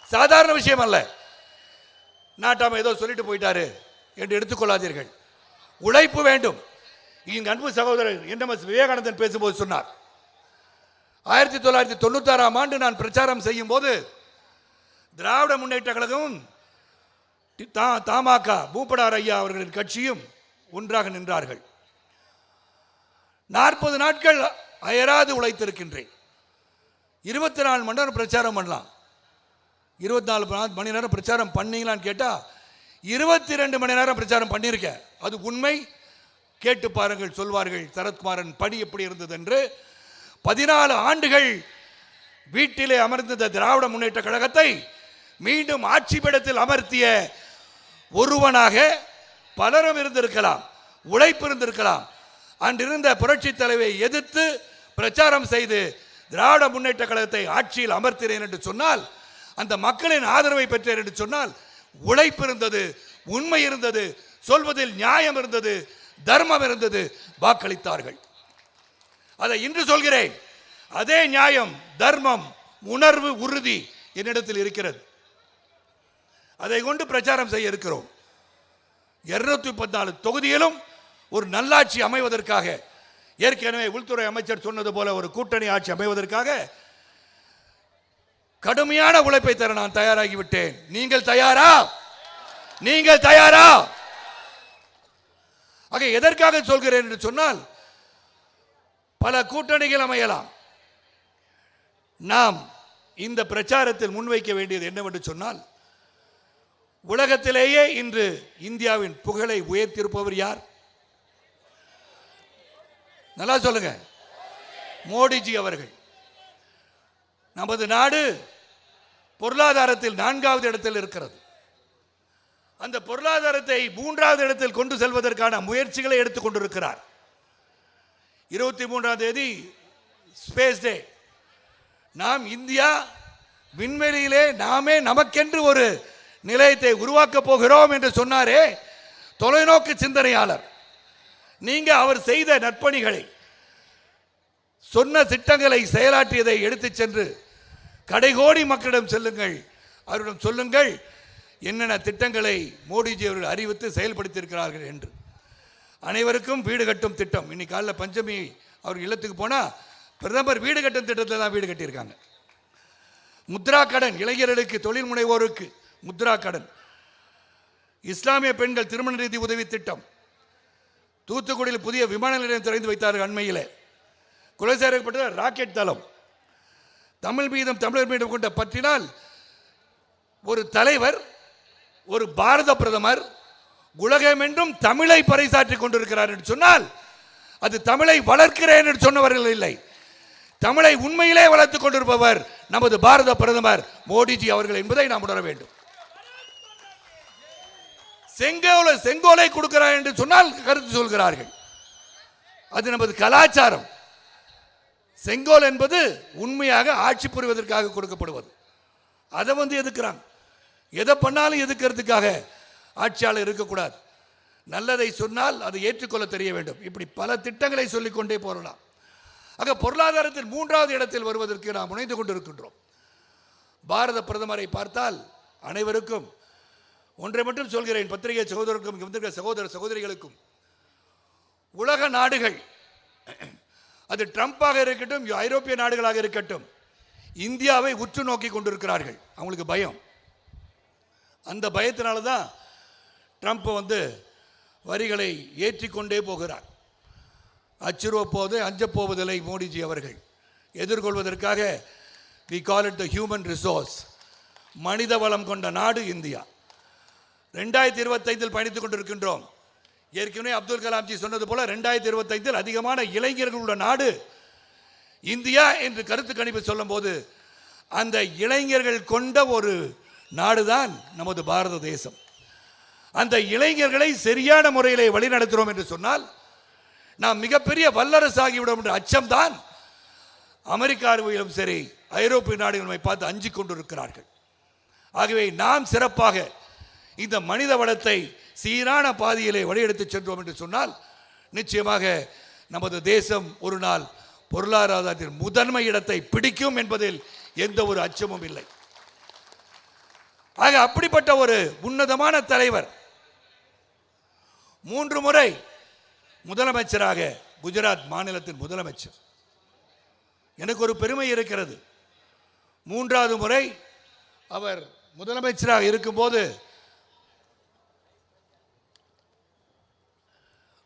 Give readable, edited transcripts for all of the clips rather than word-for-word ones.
சாதாரண விஷயம் அல்ல. நாட்டாம ஏதோ சொல்லிட்டு போயிட்டாரு என்று எடுத்துக்கொள்ளாதீர்கள். உழைப்பு வேண்டும். இங்கு அன்பு சகோதரர் என்எம்எஸ் விவேகானந்தன் பேசும்போது சொன்னார், 1996ஆம் ஆண்டு நான் பிரச்சாரம் செய்யும் போது திராவிட முன்னேற்ற கழகம் தமாக பூப்படார் ஐயா அவர்களின் கட்சியும் ஒன்றாக நின்றார்கள். 40 நாட்கள் அயராது உழைத்திருக்கின்றேன். 24 மணி நேரம் பிரச்சாரம் பண்ணலாம். 24 மணி நேரம் பிரச்சாரம் பண்ணீங்களான்னு கேட்டா 22 மணி நேரம் பிரச்சாரம் பண்ணியிருக்க. அது உண்மை. கேட்டு பாருங்கள், சொல்வார்கள் சரத்குமாரன் பணி எப்படி இருந்தது என்று. 14 ஆண்டுகள் வீட்டிலே அமர்ந்த திராவிட முன்னேற்ற கழகத்தை மீண்டும் ஆட்சி பீடத்தில் அமர்த்திய ஒருவனாக பலரும் இருந்திருக்கலாம், உழைப்பு இருந்திருக்கலாம். அன்றிருந்த புரட்சி தலைவை எதிர்த்து பிரச்சாரம் செய்து திராவிட முன்னேற்ற கழகத்தை ஆட்சியில் அமர்த்தினேன் என்று சொன்னால், அந்த மக்களின் ஆதரவை பெற்றேன் என்று சொன்னால், உழைப்பு இருந்தது, உண்மை இருந்தது, சொல்வதில் நியாயம் இருந்தது, தர்மம் இருந்தது, வாக்களித்தார்கள். அதை இன்று சொல்கிறேன். அதே நியாயம், தர்மம், உணர்வு, உறுதி என்னிடத்தில் இருக்கிறது. அதை கொண்டு பிரச்சாரம் செய்ய இருக்கிறோம். 214 தொகுதியிலும் ஒரு நல்லாட்சி அமைவதற்காக, ஏற்கனவே உள்துறை அமைச்சர் சொன்னது போல ஒரு கூட்டணி ஆட்சி அமைவதற்காக கடுமையான உழைப்பை தர நான் தயாராகிவிட்டேன். நீங்கள் தயாரா? நீங்கள் தயாரா? ஆக எதற்காக சொல்கிறேன் என்று சொன்னால், பல கூட்டணிகள் அமையலாம். நாம் இந்த பிரச்சாரத்தில் முன்வைக்க வேண்டியது என்னவென்று சொன்னால், உலகத்திலேயே இன்று இந்தியாவின் புகழை உயர்த்தியிருப்பவர் யார்? நல்லா சொல்லுங்க. மோடிஜி அவர்கள். நமது நாடு பொருளாதாரத்தில் 4வது இடத்தில் இருக்கிறது. அந்த பொருளாதாரத்தை 3வது இடத்தில் கொண்டு செல்வதற்கான முயற்சிகளை எடுத்துக் கொண்டிருக்கிறார். 23ஆம் தேதி ஸ்பேஸ் டே. நாம் இந்தியா விண்வெளியிலே நாமே நமக்கென்று ஒரு நிலையத்தை உருவாக்க போகிறோம் என்று சொன்னாரே தொலைநோக்கு சிந்தனையாளர். நீங்க அவர் செய்த நற்பணிகளை, சொன்ன திட்டங்களை, செயலாற்றியதை எடுத்துச் சென்று கடைகோடி மக்களிடம் செல்லுங்கள். அவரிடம் சொல்லுங்கள் என்னென்ன திட்டங்களை மோடிஜி அவர்கள் அறிவித்து செயல்படுத்தியிருக்கிறார்கள் என்று. அனைவருக்கும் வீடு கட்டும் திட்டம். இன்னைக்கு காலைல பஞ்சமி அவர் இல்லத்துக்கு போனால் பிரதமர் வீடு கட்டும் திட்டத்தில் தான் வீடு கட்டியிருக்காங்க. முத்ரா கடன், இளைஞர்களுக்கு, தொழில் முனைவோருக்கு முத்ரா கடன். இஸ்லாமிய பெண்கள் திருமண நிதி உதவி திட்டம். தூத்துக்குடியில் புதிய விமான நிலையம் திறந்து வைத்தார்கள் அண்மையில். குலசேகரப்பட்ட ராக்கெட் தளம். தமிழ் மீதும் தமிழர் மீதும் கொண்ட பற்றினால் ஒரு தலைவர், ஒரு பாரத பிரதமர் உலகமென்றும் தமிழை பறைசாற்றிக் கொண்டிருக்கிறார் என்று சொன்னால், அது தமிழை வளர்க்கிறேன் என்று சொன்னவர்கள் இல்லை, தமிழை உண்மையிலே வளர்த்துக் கொண்டிருப்பவர் நமது பாரத பிரதமர் மோடிஜி அவர்கள் என்பதை நாம் உணர வேண்டும். செங்கோலை கொடுக்கிறார் என்று சொன்னால் கருத்து சொல்கிறார்கள். அது நமது கலாச்சாரம். செங்கோல் என்பது உண்மையாக ஆட்சி புரிவதற்காக கொடுக்கப்படுவது. அதை எதுக்குறாங்க. எதை பண்ணாலும் எதுக்கிறதுக்காக ஆட்சியாளர் இருக்கக்கூடாது. நல்லதை சொன்னால் அதை ஏற்றுக்கொள்ள தெரிய வேண்டும். இப்படி பல திட்டங்களை சொல்லிக்கொண்டே போகலாம். ஆக பொருளாதாரத்தில் 3வது இடத்தில் வருவதற்கு நாம் முனைந்து கொண்டிருக்கின்றோம். பாரத பிரதமரை பார்த்தால் அனைவருக்கும் ஒன்றை மட்டும் சொல்கிறேன், பத்திரிகை சகோதரர்களுக்கும் சகோதர சகோதரிகளுக்கும். உலக நாடுகள், அது ட்ரம்பாக இருக்கட்டும், ஐரோப்பிய நாடுகளாக இருக்கட்டும், இந்தியாவை உற்று நோக்கி கொண்டிருக்கிறார்கள். அவங்களுக்கு பயம். அந்த பயத்தினால தான் ட்ரம்ப் வரிகளை ஏற்றிக்கொண்டே போகிறார். அச்சுறுவப்போது அஞ்சப்போவதில்லை மோடிஜி அவர்கள். எதிர்கொள்வதற்காக we call it the human resource, மனித வளம் கொண்ட நாடு இந்தியா. 2025 பயணித்துக் கொண்டிருக்கின்றோம். ஏற்கனவே அப்துல் கலாம்ஜி சொன்னது போல 2025 அதிகமான இளைஞர்களுள்ள நாடு இந்தியா என்று கருத்து கணிப்பு சொல்லும் போது, அந்த இளைஞர்கள் கொண்ட ஒரு நாடுதான் நமது பாரத தேசம். அந்த இளைஞர்களை சரியான முறையிலே வழிநடத்துகிறோம் என்று சொன்னால் நாம் மிகப்பெரிய வல்லரசு ஆகிவிடும் என்ற அச்சம்தான் அமெரிக்காவிலும் சரி ஐரோப்பிய நாடுகளை பார்த்து அஞ்சிக் கொண்டிருக்கிறார்கள். ஆகவே நாம் சிறப்பாக இந்த மனித வளத்தை சீரான பாதையிலே வழியெடுத்து சென்றோம் என்று சொன்னால் நிச்சயமாக நமது தேசம் ஒரு நாள் பொருளாதாரத்தில் முதன்மை இடத்தை பிடிக்கும் என்பதில் எந்த ஒரு அச்சமும் இல்லை. ஆக அப்படிப்பட்ட ஒரு உன்னதமான தலைவர் 3 முறை முதலமைச்சராக, குஜராத் மாநிலத்தின் முதலமைச்சர். எனக்கு ஒரு பெருமை இருக்கிறது. 3வது முறை அவர் முதலமைச்சராக இருக்கும்போது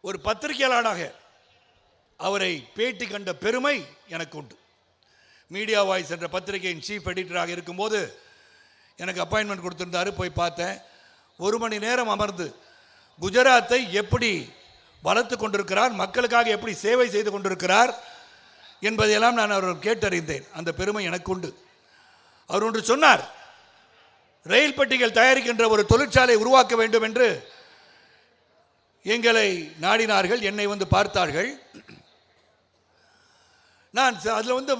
ஒரு பத்திரிகையாளராக அவரை பேட்டி கண்ட பெருமை எனக்கு உண்டு. மீடியா வாய்ஸ் என்ற பத்திரிகையின் சீஃப் எடிட்டராக இருக்கும்போது எனக்கு அப்பாயின்மெண்ட் கொடுத்திருந்தாரு. போய் பார்த்தேன். 1 மணி நேரம் அமர்ந்து குஜராத்தை எப்படி வளர்த்து கொண்டிருக்கிறார், மக்களுக்காக எப்படி சேவை செய்து கொண்டிருக்கிறார் என்பதையெல்லாம் நான் அவர் கேட்டறிந்தேன். அந்த பெருமை எனக்கு உண்டு. அவர் ஒன்று சொன்னார், ரயில் பெட்டிகள் தயாரிக்கின்ற ஒரு தொழிற்சாலை உருவாக்க வேண்டும் என்று எங்களை நாடினார்கள், என்னை வந்து பார்த்தார்கள். நான் அதில் வந்து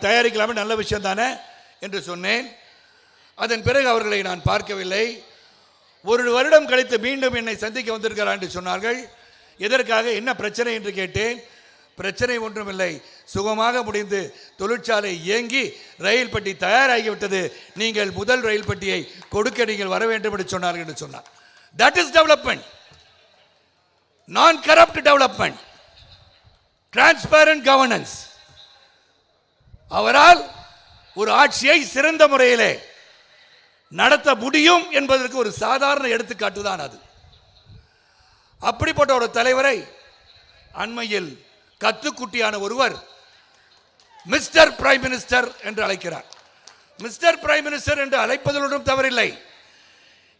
தயாரிக்கலாமே, நல்ல விஷயம் தானே என்று சொன்னேன். அதன் பிறகு அவர்களை நான் பார்க்கவில்லை. 1 வருடம் கழித்து மீண்டும் என்னை சந்திக்க வந்திருக்கிறார் என்று சொன்னார்கள். எதற்காக, என்ன பிரச்சனை என்று கேட்டேன். பிரச்சனை ஒன்றுமில்லை, சுகமாக முடிந்து தொழிற்சாலை இயங்கி ரயில் பெட்டி தயாராகிவிட்டது, நீங்கள் முதல் ரயில் பெட்டியை கொடுக்க நீங்கள் வர வேண்டும் என்று சொன்னார்கள் என்று சொன்னார். தட் இஸ் டெவலப்மெண்ட், நான் கரப்ட் டெவலப்மெண்ட், டிரான்ஸ்பேரண்ட் கவர்னன்ஸ். அவரால் ஒரு ஆட்சியை சிறந்த முறையிலே நடத்த முடியும் என்பதற்கு ஒரு சாதாரண எடுத்துக்காட்டு தான் அது. அப்படிப்பட்ட ஒரு தலைவரை அண்மையில் கத்துக்குட்டியான ஒருவர் மிஸ்டர் பிரைம் மினிஸ்டர் என்று அழைக்கிறார். மிஸ்டர் பிரைம் மினிஸ்டர் என்று அழைப்பதில் ஒன்றும் தவறில்லை.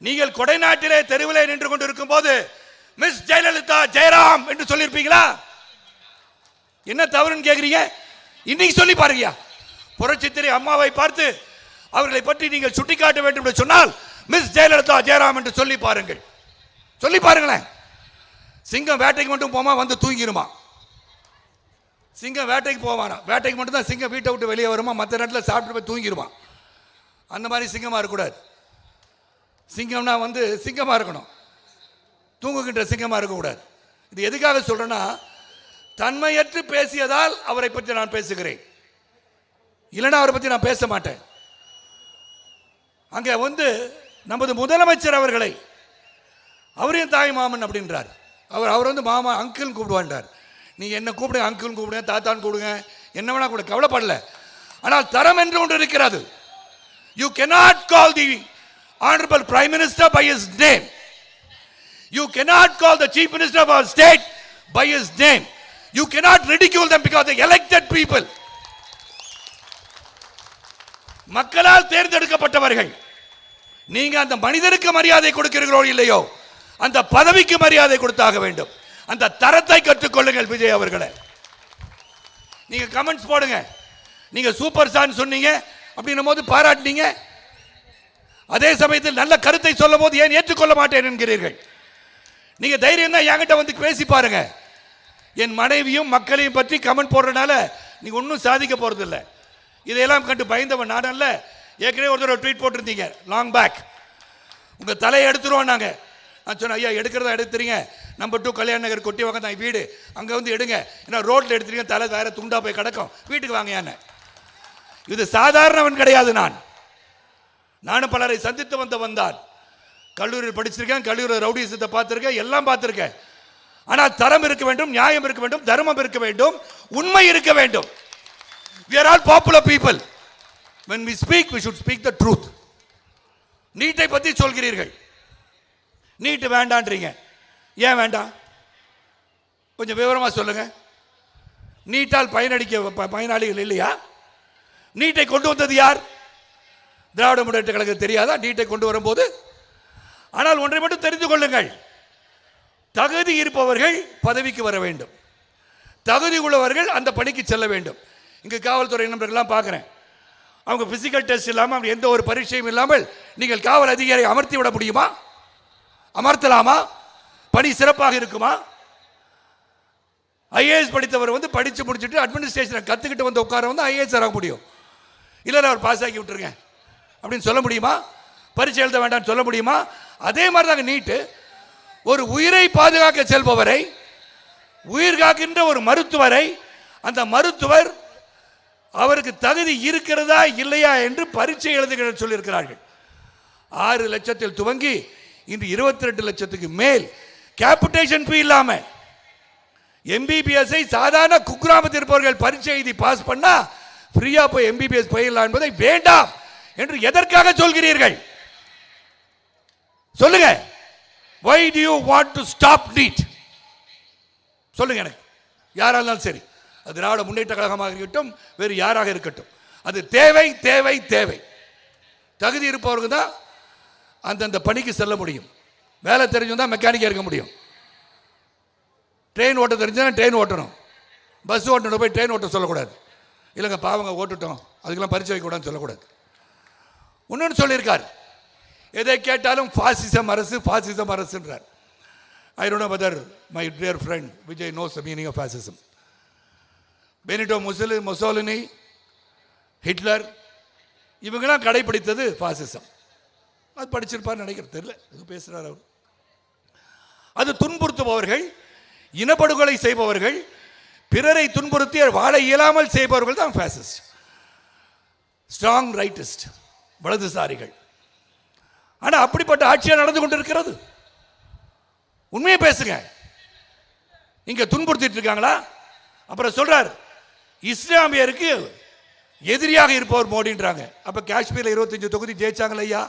நீங்கள் கொடைநாட்டிலே தெருவிலே நின்று கொண்டிருக்கும் போது மிஸ் ஜெயலலிதா ஜெயராம் என்று சொல்லியிருப்பீங்களா? என்ன தவறுன்னு கேட்குறீங்க? இன்னைக்கு சொல்லி பாருங்க. புரட்சித்திரை அம்மாவை பார்த்து அவர்களை பற்றி நீங்கள் சுட்டிக்காட்ட வேண்டும் என்று சொன்னால் மிஸ் ஜெயலலிதா ஜெயராம் என்று சொல்லி பாருங்கள். சொல்லி பாருங்களேன். சிங்கம் வேட்டைக்கு மட்டும் போமா, வந்து தூங்கிடுமா? சிங்கம் வேட்டைக்கு போவானா? வேட்டைக்கு மட்டும் தான் சிங்கம் வீட்டை விட்டு வெளியே வருமா, மற்ற நேரத்தில் சாப்பிட்டு போய் தூங்கிடுமா? அந்த மாதிரி சிங்கமாக இருக்கக்கூடாது. சிங்கம்னா வந்து சிங்கமாக இருக்கணும், தூங்குகின்ற சிங்கமாக இருக்கக்கூடாது. இது எதுக்காக சொல்றேன்னா, தன்மையற்று பேசியதால் அவரை பற்றி நான் பேசுகிறேன், இல்லைன்னா அவரை பற்றி நான் பேச மாட்டேன். அங்கே வந்து நமது முதலமைச்சர் அவர்களை அவரையும் தாய் மாமன் அப்படின்றார். அவர் வந்து மாமா அங்கிள் கூப்பிடுவான்றார். நீ என்ன கூப்பிடுங்க, அங்கிள் கூப்பிடுங்க, தாத்தான்னு கூப்பிடுங்க, என்ன வேணா கூட கவலைப்படல. ஆனால் தரம் என்று ஒன்று இருக்கிறது. You cannot call the honorable prime minister by his name. You cannot call the chief minister of our state by his name. You cannot ridicule them because they elected people. மக்களால் தேர்ந்தெடுக்கப்பட்டவர்கள். நீங்க அந்த மனிதனுக்கு மரியாதை கொடுக்கிறீர்களோ இல்லையோ, அந்த பதவிக்கு மரியாதை கொடுத்தாக வேண்டும். அந்த தரத்தை கற்றுக்கொள்ளுங்கள் விஜய் அவர்களே. நீங்க கமெண்ட்ஸ் போடுங்க. நீங்க சூப்பர் ஸ்டார் சொன்னீங்க அப்படின்னும் போது பாராட்டினீங்க, அதே சமயத்தில் நல்ல கருத்தை சொல்லும் போது ஏன் ஏற்றுக்கொள்ள மாட்டேன் என்கிறீர்கள். நீங்க தைரியம் தான் என்கிட்ட வந்து பேசி பாருங்க. என் மனைவியும் மக்களையும் பற்றி கமெண்ட் போடுறதுனால நீங்க ஒன்றும் சாதிக்க போறது இல்லை. இதையெல்லாம் கண்டு பயந்தவன் நான் அல்ல. ஏற்கனவே ஒருத்தர் ட்வீட் போட்டிருந்தீங்க லாங் பேக், உங்க தலையை எடுத்துருவோம் நாங்க. நான் சொன்னேன், ஐயா எடுக்கிறதா எடுத்துறீங்க, நம்பர் 2 கல்யாண நகர் கொட்டி வாங்க தான் வீடு, அங்கே வந்து எடுங்க. ஏன்னா ரோட்டில் எடுத்துறீங்க, தலை வேற துண்டா போய் கிடக்கும், வீட்டுக்கு வாங்க. என்ன இது சாதாரணவன் கிடையாது. நானும் பலரை சந்தித்து வந்தான். கல்லூரியில் படிச்சிருக்கேன், கல்லூரியில் ரவுடிசத்தை பார்த்துருக்கேன், எல்லாம் பார்த்துருக்கேன். ஆனால் தரம் இருக்க வேண்டும், நியாயம் இருக்க வேண்டும், தர்மம் இருக்க வேண்டும், உண்மை இருக்க வேண்டும். We are all popular people. When we speak, we should speak the truth. நீட்டை பற்றி சொல்கிறீர்கள், நீட் வேண்டான்றீங்க. ஏன் வேண்டாம்? கொஞ்சம் விவரமா சொல்லுங்க. நீட்டால் பயனாளிகள் இல்லையா? நீட்டை கொண்டு வந்தது யார்? திராவிட முன்னேற்ற கழகம் தெரியாதா நீட்டை கொண்டு வரும்போது? ஆனால் ஒன்றை மட்டும் தெரிந்து கொள்ளுங்கள், தகுதி இருப்பவர்கள் பதவிக்கு வர வேண்டும், தகுதி உள்ளவர்கள் அந்த பணிக்கு செல்ல வேண்டும். இங்கு காவல்துறை நண்பர்கள்லாம் பார்க்குறேன், அவங்க பிசிக்கல் டெஸ்ட் இல்லாமல், அவங்க எந்த ஒரு பரீட்சையும் இல்லாமல் நீங்கள் காவல் அதிகாரி அமர்த்தி விட முடியுமா? அமர்த்தலாமா? பணி சிறப்பாக இருக்குமா? ஐஏஎஸ் படித்தவர் வந்து படித்து முடிச்சுட்டு அட்மினிஸ்ட்ரேஷனை கற்றுக்கிட்டு வந்து உட்கார வந்து ஐஏஎஸ் ஆக முடியும். இல்லை அவர் பாஸ் ஆக்கி விட்டுருங்க அப்படின்னு சொல்ல முடியுமா? பரீட்சை எழுத வேண்டாம்னு சொல்ல முடியுமா? அதே மாதிரி தாங்க நீட்டு. ஒரு உயிரை பாதுகாக்க செல்பவரை, உயிர் காக்கின்ற ஒரு மருத்துவரை, அந்த மருத்துவர் அவருக்கு தகுதி இருக்கிறதா இல்லையா என்று பரீட்சை எழுதுகிற சொல்லியிருக்கிறார்கள். 6 லட்சத்தில் துவங்கி இன்று 22 லட்சத்துக்கு மேல் கேபிடேஷன் ஃபீ இல்லாம எம்பிபிஎஸ் சாதாரண குக்கிராமத்தில் இருப்பவர்கள் பரீட்சை எழுதி பாஸ் பண்ணா ஃப்ரீயா போய் எம்பிபிஎஸ் பயிரலாம் என்பதை வேண்டாம் என்று எதற்காக சொல்கிறீர்கள்? சொல்லுங்க. Why do you want to stop NEET? சொல்லுங்க எனக்கு. யாரா இருந்தாலும் சரி, அது திராவிட முன்னேற்ற கழகமாக இருக்கட்டும், வேறு யாராக இருக்கட்டும், அது தேவை தேவை தேவை. தகுதி இருப்பவர்கள் தான் அந்தந்த பணிக்கு செல்ல முடியும். வேலை தெரிஞ்சுதான் மெக்கானிக்காக இருக்க முடியும். ட்ரெயின் ஓட்ட தெரிஞ்சுதான் ட்ரெயின் ஓட்டணும். பஸ் ஓட்டணும் போய் ட்ரெயின் ஓட்ட சொல்லக்கூடாது. இல்லைங்க பாவங்க ஓட்டுட்டோம் அதுக்கெல்லாம் பரிச்சை வைக்கக்கூடாதுன்னு சொல்லக்கூடாது. இன்னொன்று சொல்லியிருக்கார், எதை கேட்டாலும் ஃபாசிசம் அரசு fascism அரசுன்றார். I don't know whether my dear friend Vijay knows the meaning of fascism. Benito Mussolini, Hitler இவங்கெல்லாம் கடைபிடித்தது ஃபாசிசம். அது படிச்சிருப்பார் நினைக்கிறது, தெரியல, இது பேசுகிறார் அவர். அது துன்புறுத்துபவர்கள், இனப்படுகொலை செய்பவர்கள், பிறரை துன்புறுத்தி வாழ இயலாமல் செய்பவர்கள் தான் ஃபாசிஸ்ட். Strong rightist, வலதுசாரிகள். ஆனால் அப்படிப்பட்ட ஆட்சியாக நடந்து கொண்டிருக்கிறது. உண்மையை பேசுங்க. இங்க துன்புறுத்திட்டு இருக்காங்களா? அப்புறம் சொல்றார் இஸ்லாமியருக்கு எதிரியாக இருப்பவர் மோடின்றாங்க. அப்ப காஷ்மீர்ல 25 தொகுதி ஜெயிச்சாங்களா ஐயா?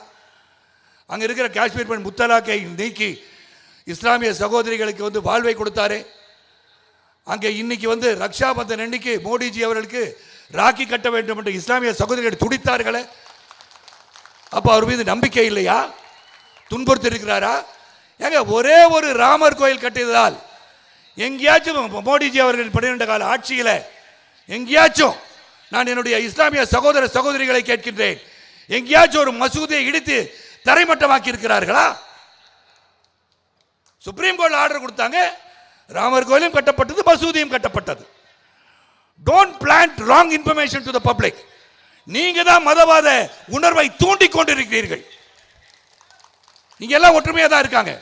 அங்க இருக்கிற காஷ்மீர் பெண் முத்தலாக்கை நீக்கி இஸ்லாமிய சகோதரிகளுக்கு வாழ்வை கொடுத்தாரு. அங்க இன்னைக்கு ரக்ஷா பந்தன் அன்னைக்கு மோடிஜி அவர்களுக்கு ராக்கி கட்ட வேண்டும் என்று இஸ்லாமிய சகோதரிகள் துடித்தார்களே. அப்ப அவர் மீது நம்பிக்கை இல்லையா? துன்புறுத்தி இருக்கிறாரா? ஏங்க ஒரே ஒரு ராமர் கோயில் கட்டியதால் எங்கேயாச்சும் மோடிஜி அவர்கள் 12 கால ஆட்சியில் எங்கேயாச்சும் நான் என்னுடைய இஸ்லாமிய சகோதர சகோதரிகளை கேட்கின்றேன், எங்கேயாச்சும் ஒரு மசூதியை இடித்து தரைமட்டமாக்கி இருக்கிறார்களா? சுப்ரீம் கோர்ட் ஆர்டர் கொடுத்தாங்க, ராமர் கோயிலும் கட்டப்பட்டது, மசூதியும் கட்டப்பட்டது. Don't plant wrong information to the public. நீங்க தான் மதவாத உணர்வை தூண்டிக் கொண்டிருக்கிறீர்கள். நீங்க எல்லாம் ஒற்றுமையா தான் இருக்காங்க.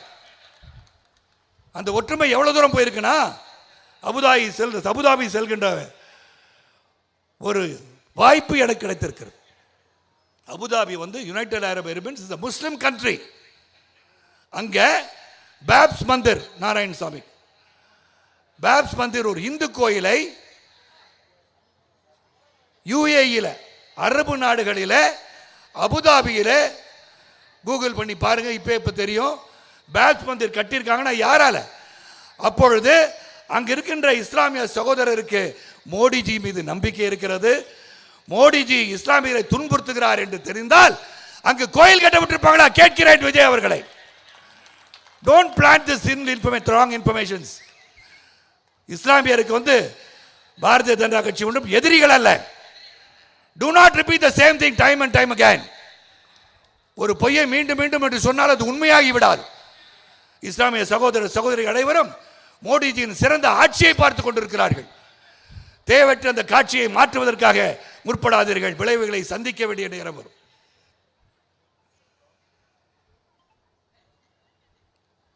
அந்த ஒற்றுமை எவ்வளவு தூரம் போயிருக்குன்னா, அபுதாபி செல்கின்ற ஒரு வாய்ப்பு எனக்கு கிடைத்திருக்கிறது. Abu Dhabi United Arab Emirates is a Muslim country. அங்க பாப்ஸ் மந்திர், நாராயணசாமி பாப்ஸ் மந்திர் ஒரு இந்து கோயிலை யுஏஇல அரபு நாடுகளில அபுதாபியில கூகுள் பண்ணி பாருங்க, இப்ப தெரியும். பாப்ஸ் மந்திர் கட்டியிருக்காங்கன்னா யாரால? அப்பொழுது அங்க இருக்கின்ற இஸ்லாமிய சகோதரருக்கு மோடிஜி மீது நம்பிக்கை இருக்கிறது. மோடிஜி இஸ்லாமியரை துன்புறுத்துகிறார் என்று தெரிந்தால் அங்கு கோயில் கட்டப்பட்டிருப்பாங்களா? கேட்கிறேன் விஜய் அவர்களை. Don't plant this wrong informations. இஸ்லாமியருக்கு பாரதிய ஜனதா கட்சி ஒன்றும் எதிரிகள் அல்ல. Do not repeat the same thing time and time again. ஒரு பொய்யை மீண்டும் மீண்டும் என்று சொன்னால் அது உண்மையாகி விடாது. இஸ்லாமிய சகோதர சகோதரி அனைவரும் மோடிஜியின் சிறந்த ஆட்சியை பார்த்துக் கொண்டிருக்கிறார்கள். தேவையற்ற அந்த காட்சியை மாற்றுவதற்காக முற்படாதீர்கள், விளைவுகளை சந்திக்க வேண்டிய நேரம் வரும்.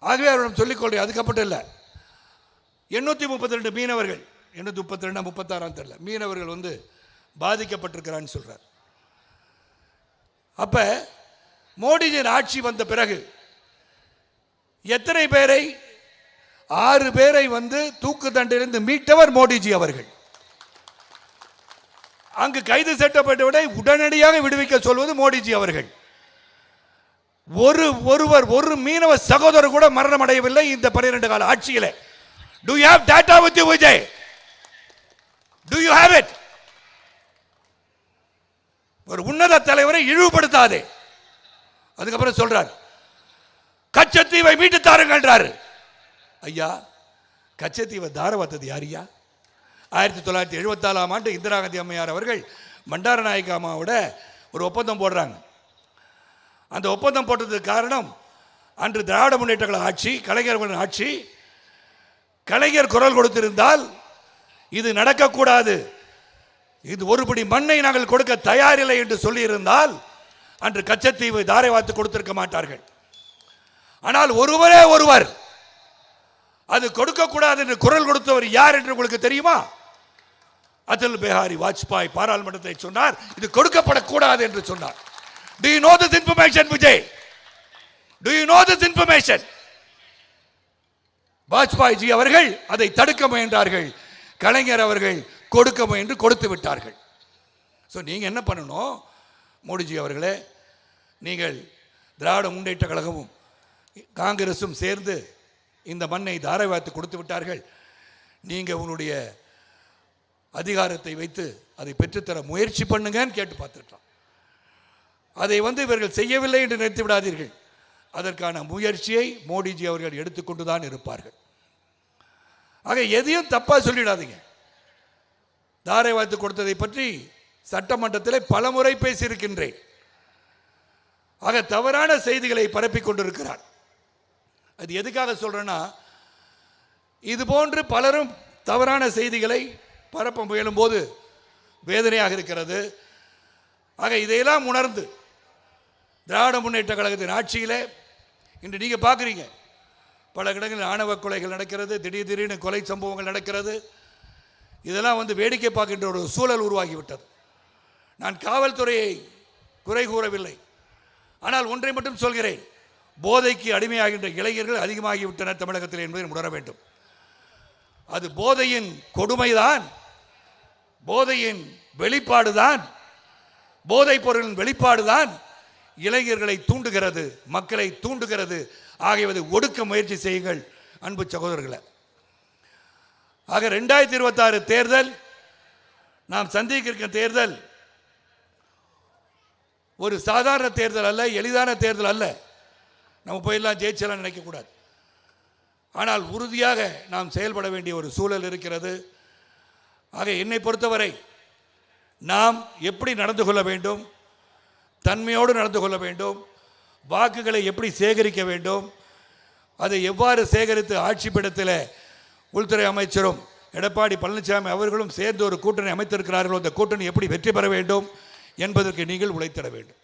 ஆகவே அவரிடம் சொல்லிக்கொள்றேன், அதுக்கப்பட்ட இல்லை. 832 மீனவர்கள், 832 36 தெரியல, மீனவர்கள் பாதிக்கப்பட்டிருக்கிறான்னு சொல்றார். அப்ப மோடிஜியின் ஆட்சி வந்த பிறகு எத்தனை பேரை? 6 பேரை தூக்கு தண்டிலிருந்து மீட்டவர் மோடிஜி அவர்கள். அங்கு கைது செய்யப்பட்டவரை உடனடியாக விடுவிக்க சொல்வது மோடிஜி அவர்கள். ஒரு மீனவ சகோதரர் கூட மரணம் அடையவில்லை இந்த 12 கால ஆட்சியில. Do you have data with you, Vijay? Do you have it? ஒரு உன்னத தலைவரை இழிவுபடுத்தாதே. அதுக்கப்புறம் சொல்றார் கச்சத்தீவை மீட்டு தாருங்கன்றாரு. ஐயா, கச்சத்தீவை தாரவாத்தது யாரியா? 1974 ஆண்டு இந்திரா காந்தி அம்மையார் அவர்கள் பண்டாரநாயக்க அம்மாவோட ஒரு ஒப்பந்தம் போடுறாங்க. அந்த ஒப்பந்தம் போட்டதுக்கு காரணம் அன்று திராவிட முன்னேற்ற கழக ஆட்சி, கலைஞர் ஆட்சி. கலைஞர் குரல் கொடுத்திருந்தால் இது நடக்கக்கூடாது, இது ஒருபடி மண்ணை நாங்கள் கொடுக்க தயாரில்லை என்று சொல்லியிருந்தால் அன்று கச்சத்தீவு தாரை வார்த்து கொடுத்திருக்க மாட்டார்கள். ஆனால் ஒருவர் அது கொடுக்கக்கூடாது என்று குரல் கொடுத்தவர் யார் என்று உங்களுக்கு தெரியுமா? அடல் பிஹாரி வாஜ்பாய் பாராளுமன்றத்தை சொன்னார், இது கொடுக்கப்படக்கூடாது என்று சொன்னார். Do you know this information, Vijay? Do you know this information? வாஜ்பாய்ஜி அவர்கள் அதை தடுக்க முயன்றார்கள். கலைஞர் அவர்கள் கொடுக்க முயன்று கொடுத்து விட்டார்கள். ஸோ நீங்கள் என்ன பண்ணணும், மோடிஜி அவர்களே, நீங்கள் திராவிட முன்னேற்ற கழகமும் காங்கிரஸும் சேர்ந்து இந்த மண்ணை தாரை வார்த்து கொடுத்து விட்டார்கள். நீங்கள் உங்களுடைய அதிகாரத்தை வைத்து அதை பெற்றுத்தர முயற்சி பண்ணுங்கன்னு கேட்டு பார்த்துருக்கலாம். அதை இவர்கள் செய்யவில்லை என்று நினைத்து விடாதீர்கள். அதற்கான முயற்சியை மோடிஜி அவர்கள் எடுத்துக்கொண்டு தான் இருப்பார்கள். ஆக எதையும் தப்பாக சொல்லிடாதீங்க. தாரை வார்த்து கொடுத்ததை பற்றி சட்டமன்றத்தில் பல முறை பேசியிருக்கின்றேன். ஆக தவறான செய்திகளை பரப்பிக் கொண்டிருக்கிறார். அது எதுக்காக சொல்றேன்னா, இது போன்று பலரும் தவறான செய்திகளை பரப்ப முயலும் போது வேதனையாக இருக்கிறது. ஆக இதையெல்லாம் உணர்ந்து திராவிட முன்னேற்ற கழகத்தின் ஆட்சியில் இன்று நீங்கள் பார்க்குறீங்க, பல இடங்களில் ஆணவ கொலைகள் நடக்கிறது, திடீர்னு கொலை சம்பவங்கள் நடக்கிறது. இதெல்லாம் வேடிக்கை பார்க்கின்ற ஒரு சூழல் உருவாகிவிட்டது. நான் காவல்துறையை குறை கூறவில்லை. ஆனால் ஒன்றை மட்டும் சொல்கிறேன், போதைக்கு அடிமையாகின்ற இளைஞர்கள் அதிகமாகிவிட்டனர் தமிழகத்தில் என்பதை உணர வேண்டும். அது போதையின் கொடுமைதான், போதையின் வெளிப்பாடுதான், போதைப் பொருளின் வெளிப்பாடுதான் இளைஞர்களை தூண்டுகிறது, மக்களை தூண்டுகிறது. ஆகியவை ஒடுக்க முயற்சி செய்யுங்கள் அன்பு சகோதரர்களை. ஆக 2026 தேர்தல், நாம் சந்திக்க இருக்கிற தேர்தல் ஒரு சாதாரண தேர்தல் அல்ல, எளிதான தேர்தல் அல்ல. நம்ம போயெல்லாம் ஜெயிச்சலாம் நினைக்கக்கூடாது. ஆனால் உறுதியாக நாம் செயல்பட வேண்டிய ஒரு சூழல் இருக்கிறது. ஆக என்னை பொறுத்தவரை நாம் எப்படி நடந்து கொள்ள வேண்டும், தன்மையோடு நடந்து கொள்ள வேண்டும், வாக்குகளை எப்படி சேகரிக்க வேண்டும், அதை எவ்வாறு சேகரித்து ஆட்சி பீடத்தில் உள்துறை அமைச்சரும் எடப்பாடி பழனிசாமி அவர்களும் சேர்ந்து ஒரு கூட்டணி அமைத்திருக்கிறார்கள். அந்த கூட்டணி எப்படி வெற்றி பெற வேண்டும் என்பதற்கு நீங்கள் உழைத்திட வேண்டும்.